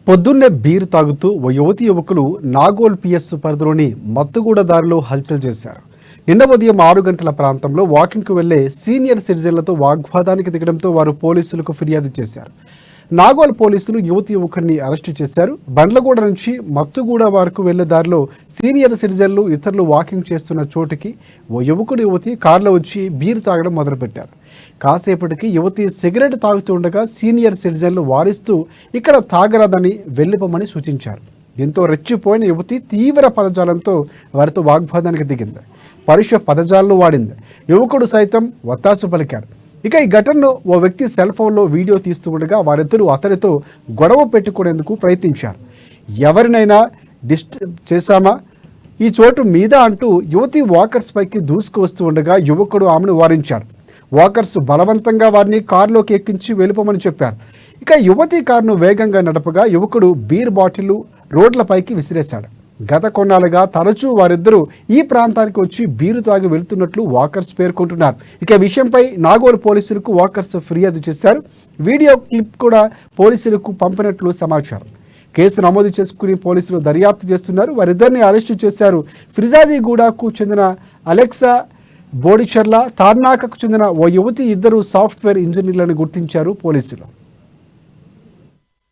పొద్దున్నే బీర్ తాగుతూ ఓ యువకులు నాగోల్ పిఎస్ పరిధిలోని మత్తుగూడ దారిలో హల్చల్ చేశారు. నిన్న ఉదయం 6 గంటల ప్రాంతంలో వాకింగ్కు వెళ్లే సీనియర్ సిటిజన్లతో వాగ్వాదానికి దిగడంతో వారు పోలీసులకు ఫిర్యాదు చేశారు. నాగోల్ పోలీసులు యువకుడిని అరెస్టు చేశారు. బండ్లగూడ నుంచి మత్తుగూడ వరకు వెళ్లే దారిలో సీనియర్ సిటిజన్లు ఇతరులు వాకింగ్ చేస్తున్న చోటుకి ఓ యువతి కారులో వచ్చి బీర్ తాగడం మొదలుపెట్టారు. కాసేపటికి యువతి సిగరెట్ తాగుతుండగా సీనియర్ సిటిజన్లు వారిస్తూ ఇక్కడ తాగరాదని వెళ్ళిపోమని సూచించారు. దీంతో రెచ్చిపోయిన యువతి తీవ్ర పదజాలంతో వారితో వాగ్వాదానికి దిగింది. పరుష పదజాలను వాడింది. యువకుడు సైతం వత్తాసు పలికారు. ఇక ఈ ఘటనను ఓ వ్యక్తి సెల్ ఫోన్లో వీడియో తీస్తూ ఉండగా వారిద్దరూ అతడితో గొడవ పెట్టుకునేందుకు ప్రయత్నించారు. ఎవరినైనా డిస్టర్బ్ చేశామా, ఈ చోటు మీద అంటూ యువతి వాకర్స్ పైకి దూసుకు వస్తూ ఉండగా యువకుడు ఆమెను వారించాడు. వాకర్స్ బలవంతంగా వారిని కారులోకి ఎక్కించి వెళ్ళిపోమని చెప్పారు. ఇక యువతి కారును వేగంగా నడపగా యువకుడు బీర్ బాటిల్ రోడ్లపైకి విసిరేశాడు. గత కొన్నాళ్ళుగా తరచూ వారిద్దరూ ఈ ప్రాంతానికి వచ్చి బీరు తాగి వెళ్తున్నట్లు వాకర్స్ పేర్కొంటున్నారు. ఇక విషయంపై నాగోల్ పోలీసులకు వాకర్స్ ఫిర్యాదు చేశారు. వీడియో క్లిప్ కూడా పోలీసులకు పంపినట్లు సమాచారం. కేసు నమోదు చేసుకుని పోలీసులు దర్యాప్తు చేస్తున్నారు. వారిద్దరిని అరెస్టు చేశారు. ఫిర్జాదిగూడకు చెందిన అలెక్సా బోడిచర్ల, తార్నాకకు చెందిన ఓ యువతి, ఇద్దరు సాఫ్ట్వేర్ ఇంజనీర్లను గుర్తించారు పోలీసులు.